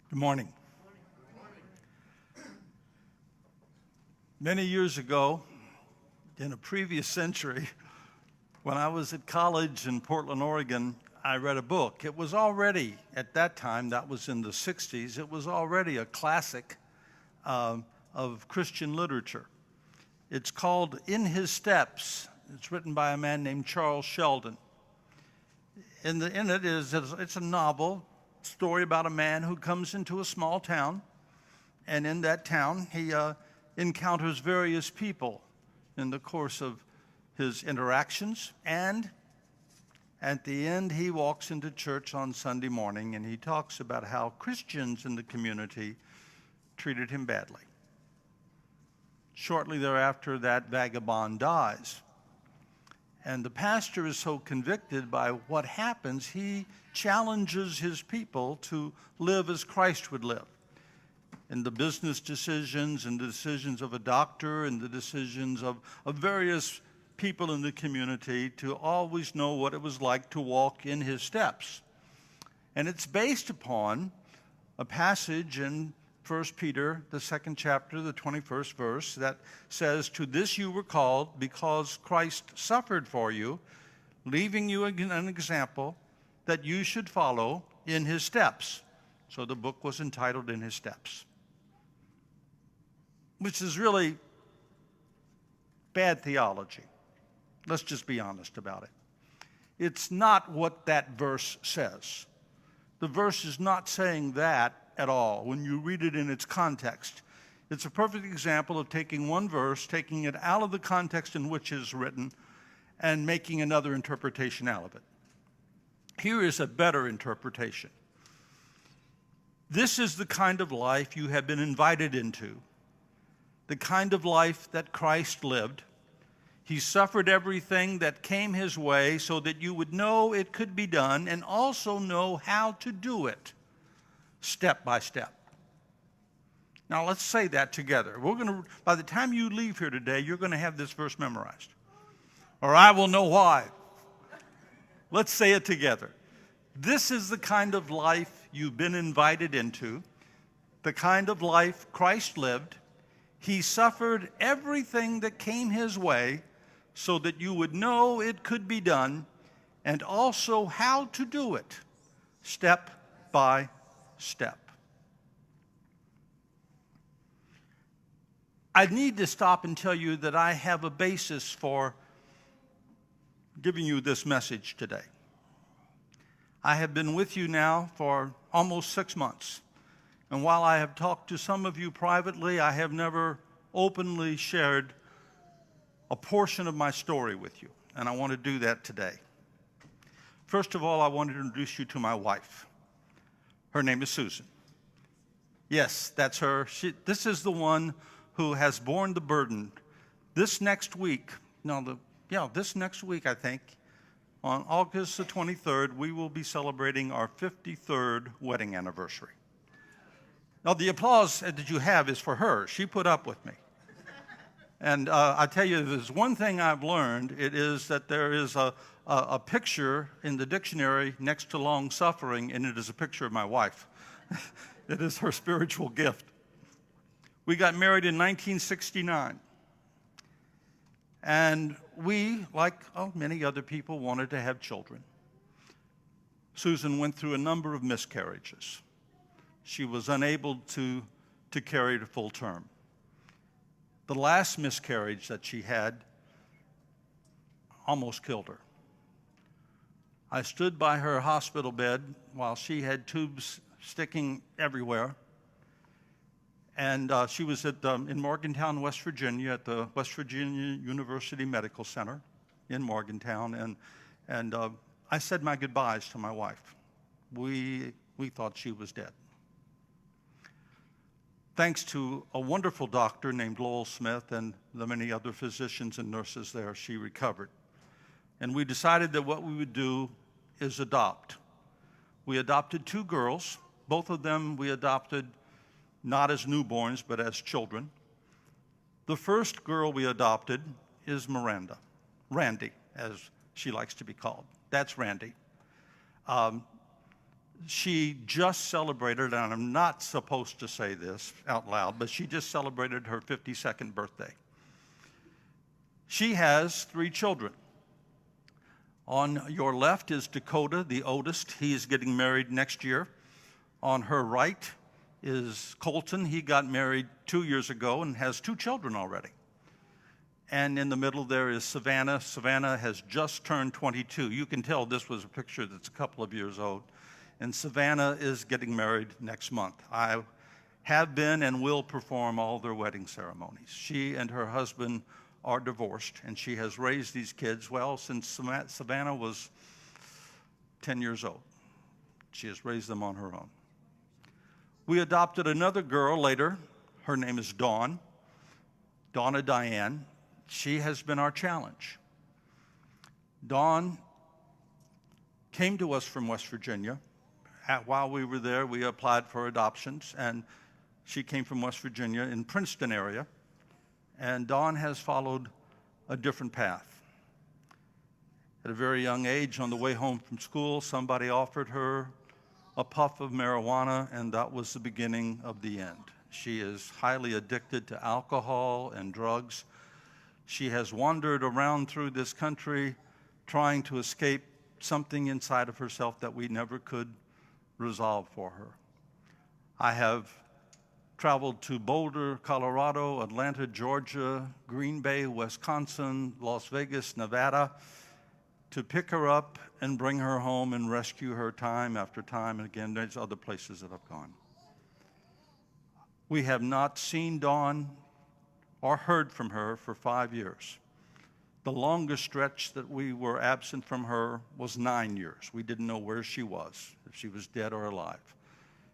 Good morning. Many years ago, in a previous century, when I was at college in Portland, Oregon, I read a book. It was already, at that time, that was in the 60s, it was already a classic of Christian literature. It's called In His Steps. It's written by a man named Charles Sheldon. It's a novel story about a man who comes into a small town, and in that town he encounters various people in the course of his interactions, and at the end he walks into church on Sunday morning and he talks about how Christians in the community treated him badly. Shortly thereafter, that vagabond dies. And the pastor is so convicted by what happens, he challenges his people to live as Christ would live. In the business decisions and the decisions of a doctor and the decisions of various people in the community, to always know what it was like to walk in his steps. And it's based upon a passage in 1 Peter, the 2nd chapter, the 21st verse, that says, "To this you were called, because Christ suffered for you, leaving you an example that you should follow in his steps." So the book was entitled In His Steps, which is really bad theology. Let's just be honest about it. It's not what that verse says. The verse is not saying that at all when you read it in its context. It's a perfect example of taking one verse, taking it out of the context in which it is written, and making another interpretation out of it. Here is a better interpretation. This is the kind of life you have been invited into, the kind of life that Christ lived. He suffered everything that came his way so that you would know it could be done and also know how to do it step by step. Now let's say that together. By the time you leave here today, you're going to have this verse memorized. Or I will know why. Let's say it together. This is the kind of life you've been invited into, the kind of life Christ lived. He suffered everything that came his way so that you would know it could be done and also how to do it step by step. I need to stop and tell you that I have a basis for giving you this message today. I have been with you now for almost 6 months. And while I have talked to some of you privately, I have never openly shared a portion of my story with you. And I want to do that today. First of all, I want to introduce you to my wife. Her name is Susan. Yes, that's her. This is the one who has borne the burden. This next week, I think, on August the 23rd, we will be celebrating our 53rd wedding anniversary. Now, the applause that you have is for her. She put up with me. And I tell you, there's one thing I've learned. It is that there is a picture in the dictionary next to long suffering, and it is a picture of my wife. It is her spiritual gift. We got married in 1969. And we, like many other people, wanted to have children. Susan went through a number of miscarriages. She was unable to carry to full term. The last miscarriage that she had almost killed her. I stood by her hospital bed while she had tubes sticking everywhere. And she was in Morgantown, West Virginia, at the West Virginia University Medical Center in Morgantown. And I said my goodbyes to my wife. We thought she was dead. Thanks to a wonderful doctor named Lowell Smith and the many other physicians and nurses there, she recovered. And we decided that what we would do is adopt. We adopted 2 girls. Both of them we adopted not as newborns, but as children. The first girl we adopted is Miranda, Randy, as she likes to be called. That's Randy. She just celebrated, and I'm not supposed to say this out loud, but she just celebrated her 52nd birthday. She has 3 children. On your left is Dakota, the oldest. He is getting married next year. On her right is Colton. He got married 2 years ago and has 2 children already. And in the middle there is Savannah. Savannah has just turned 22. You can tell this was a picture that's a couple of years old. And Savannah is getting married next month. I have been and will perform all their wedding ceremonies. She and her husband are divorced, and she has raised these kids, well, since Savannah was 10 years old. She has raised them on her own. We adopted another girl later. Her name is Dawn, Donna Diane. She has been our challenge. Dawn came to us from West Virginia. While we were there, we applied for adoptions, and she came from West Virginia in Princeton area. And Dawn has followed a different path. At a very young age, on the way home from school, somebody offered her a puff of marijuana, and that was the beginning of the end. She is highly addicted to alcohol and drugs. She has wandered around through this country trying to escape something inside of herself that we never could resolve for her. I have traveled to Boulder, Colorado, Atlanta, Georgia, Green Bay, Wisconsin, Las Vegas, Nevada, to pick her up and bring her home and rescue her time after time. And again, there's other places that I've gone. We have not seen Dawn or heard from her for 5 years. The longest stretch that we were absent from her was 9 years. We didn't know where she was, if she was dead or alive.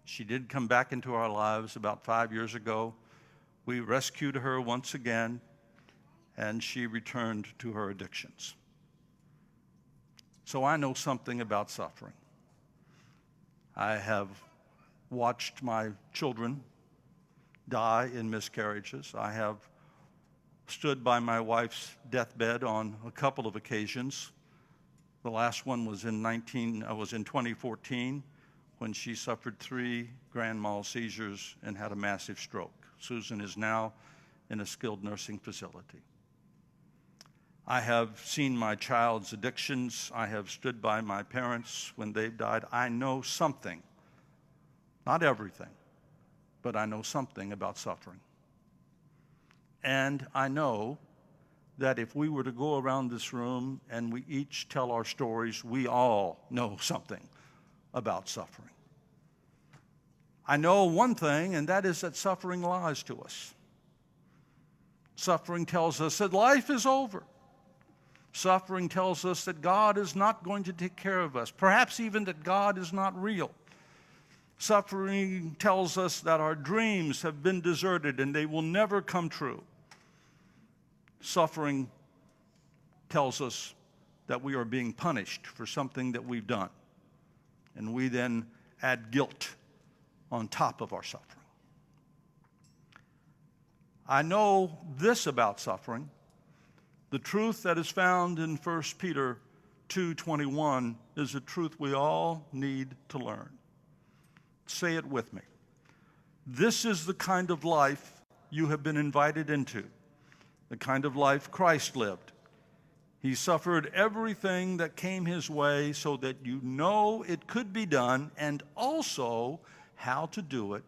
She did come back into our lives about 5 years ago. We rescued her once again, and she returned to her addictions. So I know something about suffering. I have watched my children die in miscarriages. I have stood by my wife's deathbed on a couple of occasions. The last one was in 2014 when she suffered 3 grand mal seizures and had a massive stroke. Susan is now in a skilled nursing facility. I have seen my child's addictions. I have stood by my parents when they've died. I know something, not everything, but I know something about suffering. And I know that if we were to go around this room and we each tell our stories, we all know something about suffering. I know one thing, and that is that suffering lies to us. Suffering tells us that life is over. Suffering tells us that God is not going to take care of us, perhaps even that God is not real. Suffering tells us that our dreams have been deserted and they will never come true. Suffering tells us that we are being punished for something that we've done, and we then add guilt on top of our suffering. I know this about suffering. The truth that is found in 1 Peter 2:21 is a truth we all need to learn. Say it with me. This is the kind of life you have been invited into, the kind of life Christ lived. He suffered everything that came his way so that you know it could be done, and also how to do it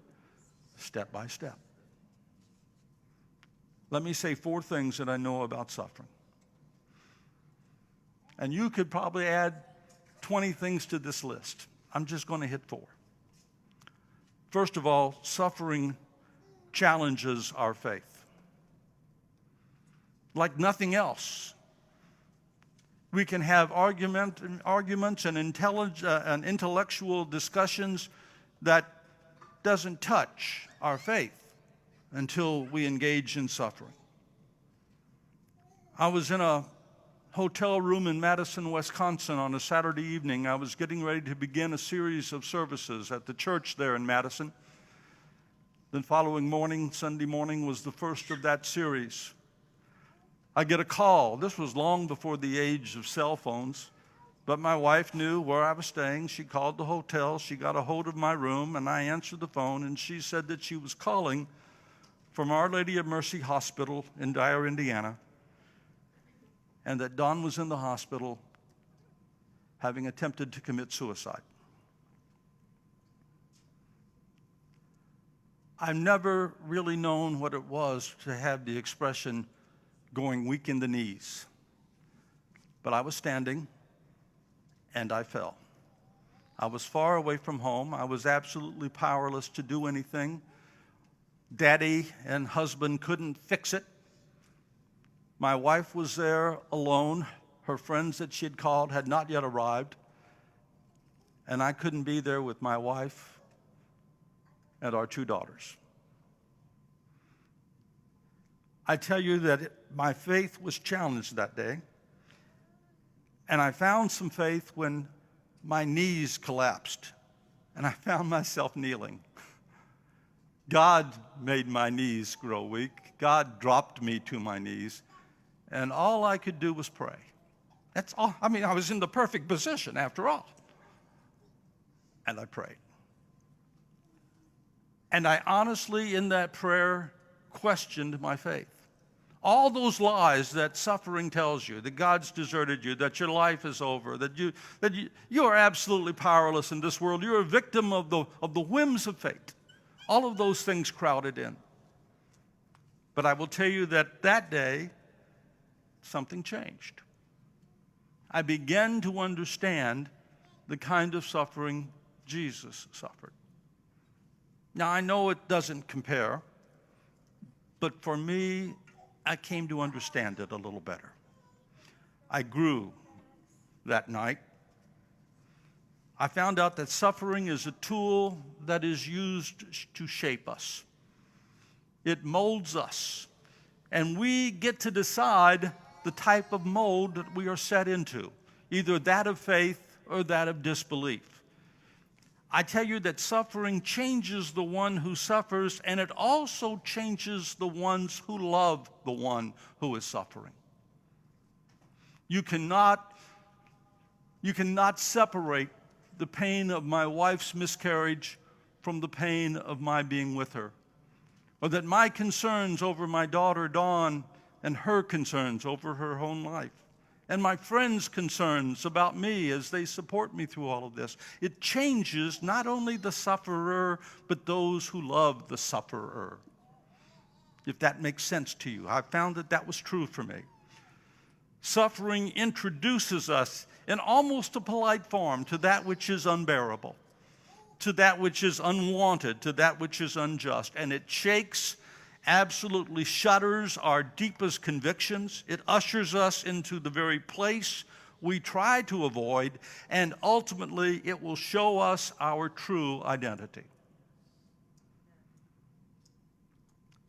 step by step. Let me say 4 things that I know about suffering. And you could probably add 20 things to this list. I'm just going to hit 4. First of all, suffering challenges our faith. Like nothing else. We can have arguments and intellectual discussions that doesn't touch our faith until we engage in suffering. I was in a hotel room in Madison, Wisconsin on a Saturday evening. I was getting ready to begin a series of services at the church there in Madison. The following morning, Sunday morning, was the first of that series. I get a call. This was long before the age of cell phones. But my wife knew where I was staying. She called the hotel. She got a hold of my room, and I answered the phone, and she said that she was calling from Our Lady of Mercy Hospital in Dyer, Indiana, and that Don was in the hospital having attempted to commit suicide. I've never really known what it was to have the expression going weak in the knees. But I was standing, and I fell. I was far away from home. I was absolutely powerless to do anything. Daddy and husband couldn't fix it. My wife was there alone. Her friends that she had called had not yet arrived. And I couldn't be there with my wife and our 2 daughters. I tell you that my faith was challenged that day. And I found some faith when my knees collapsed and I found myself kneeling. God made my knees grow weak. God dropped me to my knees. And all I could do was pray. That's all. I mean, I was in the perfect position after all. And I prayed. And I honestly, in that prayer, questioned my faith. All those lies that suffering tells you, that God's deserted you, that your life is over, that you are absolutely powerless in this world, you're a victim of the whims of fate. All of those things crowded in. But I will tell you that that day, something changed. I began to understand the kind of suffering Jesus suffered. Now, I know it doesn't compare, but for me, I came to understand it a little better. I grew that night. I found out that suffering is a tool that is used to shape us. It molds us, and we get to decide the type of mold that we are set into, either that of faith or that of disbelief. I tell you that suffering changes the one who suffers, and it also changes the ones who love the one who is suffering. You cannot separate the pain of my wife's miscarriage from the pain of my being with her, or that my concerns over my daughter Dawn and her concerns over her own life, and my friends' concerns about me as they support me through all of this. It changes not only the sufferer, but those who love the sufferer. If that makes sense to you. I found that that was true for me. Suffering introduces us in almost a polite form to that which is unbearable, to that which is unwanted, to that which is unjust. And it shakes, absolutely shudders our deepest convictions. It ushers us into the very place we try to avoid, and ultimately it will show us our true identity.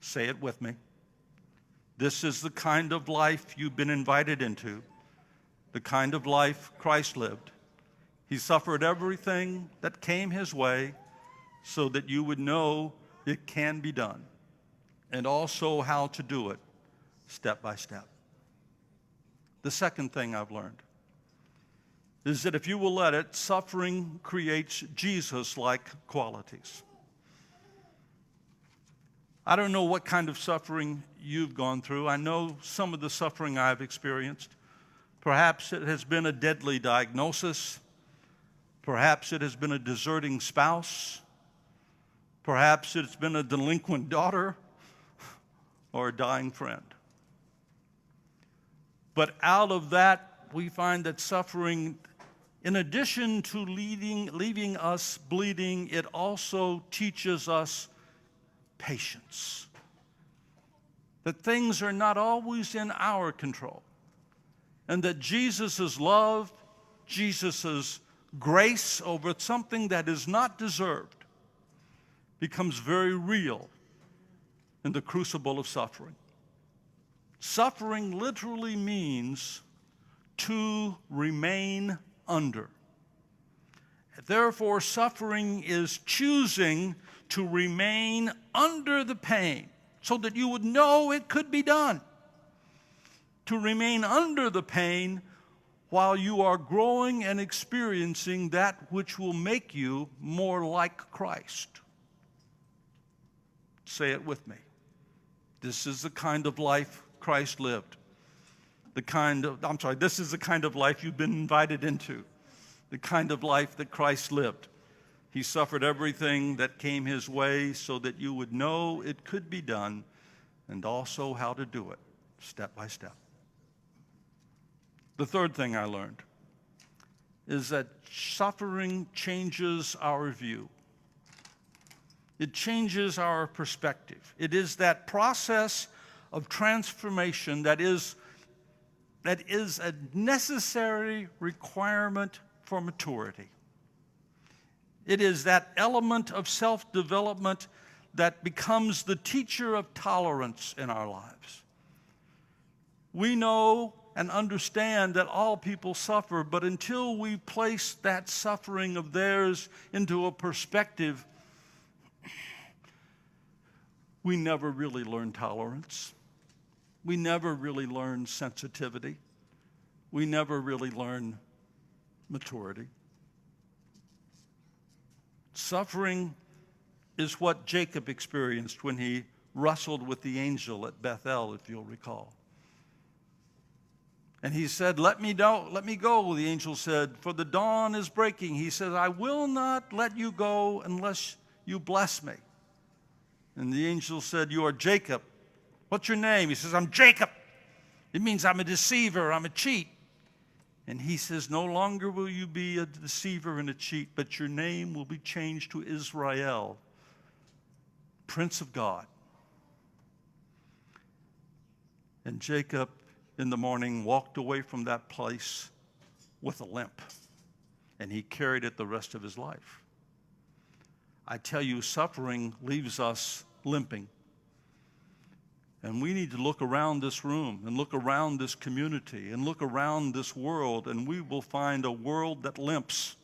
Say it with me. This is the kind of life you've been invited into, the kind of life Christ lived. He suffered everything that came his way so that you would know it can be done, and also how to do it step by step. The second thing I've learned is that if you will let it, suffering creates Jesus-like qualities. I don't know what kind of suffering you've gone through. I know some of the suffering I've experienced. Perhaps it has been a deadly diagnosis. Perhaps it has been a deserting spouse. Perhaps it's been a delinquent daughter or a dying friend. But out of that, we find that suffering, in addition to leaving us bleeding, it also teaches us patience. That things are not always in our control. And that Jesus' love, Jesus' grace over something that is not deserved becomes very real in the crucible of suffering. Suffering literally means to remain under. Therefore, suffering is choosing to remain under the pain so that you would know it could be done. To remain under the pain while you are growing and experiencing that which will make you more like Christ. Say it with me. This is the kind of life Christ lived. This is the kind of life you've been invited into. The kind of life that Christ lived. He suffered everything that came his way so that you would know it could be done and also how to do it, step by step. The third thing I learned is that suffering changes our view. It changes our perspective. It is that process of transformation that is a necessary requirement for maturity. It is that element of self-development that becomes the teacher of tolerance in our lives. We know and understand that all people suffer, but until we place that suffering of theirs into a perspective, we never really learn tolerance. We never really learn sensitivity. We never really learn maturity. Suffering is what Jacob experienced when he wrestled with the angel at Bethel, if you'll recall. And he said, let me go. The angel said, for the dawn is breaking. He said, I will not let you go unless you bless me. And the angel said, you are Jacob. What's your name? He says, I'm Jacob. It means I'm a deceiver, I'm a cheat. And he says, no longer will you be a deceiver and a cheat, but your name will be changed to Israel, Prince of God. And Jacob, in the morning, walked away from that place with a limp, and he carried it the rest of his life. I tell you, suffering leaves us limping. And we need to look around this room and look around this community and look around this world, and we will find a world that limps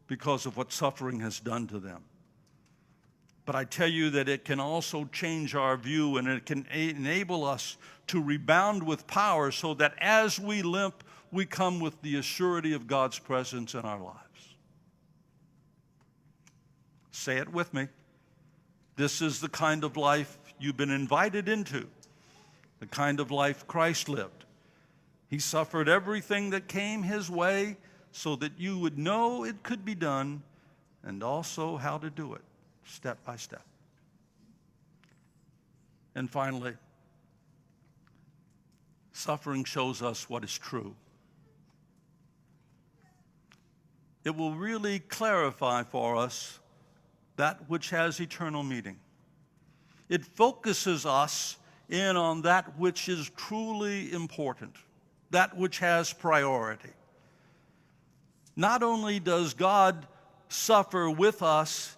because of what suffering has done to them. But I tell you that it can also change our view, and it can enable us to rebound with power so that as we limp, we come with the assurity of God's presence in our lives. Say it with me. This is the kind of life you've been invited into, the kind of life Christ lived. He suffered everything that came his way so that you would know it could be done and also how to do it, step by step. And finally, suffering shows us what is true. It will really clarify for us that which has eternal meaning. It focuses us in on that which is truly important, that which has priority. Not only does God suffer with us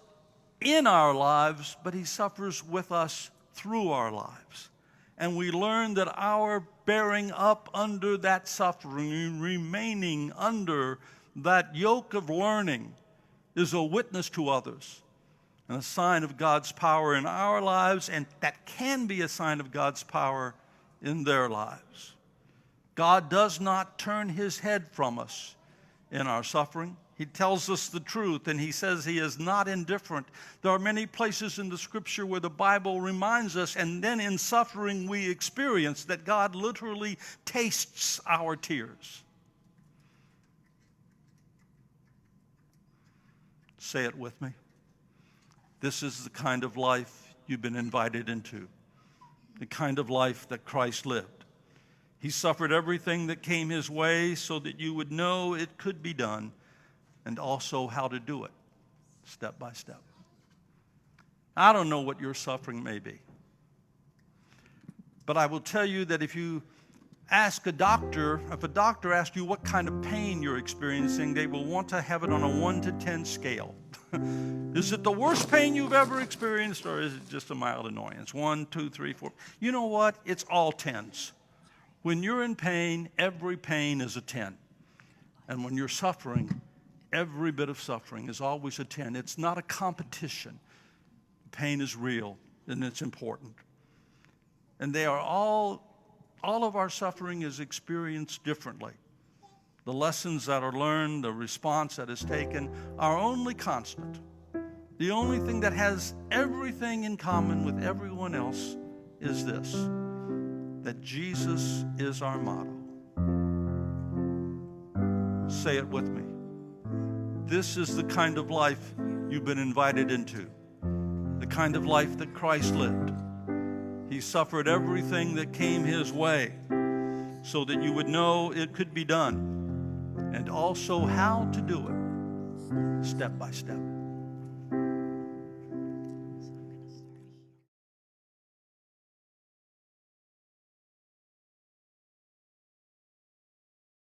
in our lives, but he suffers with us through our lives. And we learn that our bearing up under that suffering, remaining under that yoke of learning, is a witness to others and a sign of God's power in our lives, and that can be a sign of God's power in their lives. God does not turn his head from us in our suffering. He tells us the truth, and he says he is not indifferent. There are many places in the scripture where the Bible reminds us, and then in suffering we experience that God literally tastes our tears. Say it with me. This is the kind of life you've been invited into, the kind of life that Christ lived. He suffered everything that came his way so that you would know it could be done and also how to do it, step by step. I don't know what your suffering may be, but I will tell you that if you ask a doctor, if a doctor asks you what kind of pain you're experiencing, they will want to have it on a 1 to 10 scale. Is it the worst pain you've ever experienced, or is it just a mild annoyance? 1, 2, 3, 4. You know what? It's all 10s. When you're in pain, every pain is a 10. And when you're suffering, every bit of suffering is always a 10. It's not a competition. Pain is real, and it's important. And they are all of our suffering is experienced differently. The lessons that are learned, the response that is taken, are only constant. The only thing that has everything in common with everyone else is this, that Jesus is our model. Say it with me. This is the kind of life you've been invited into, the kind of life that Christ lived. He suffered everything that came his way so that you would know it could be done, and also how to do it step by step.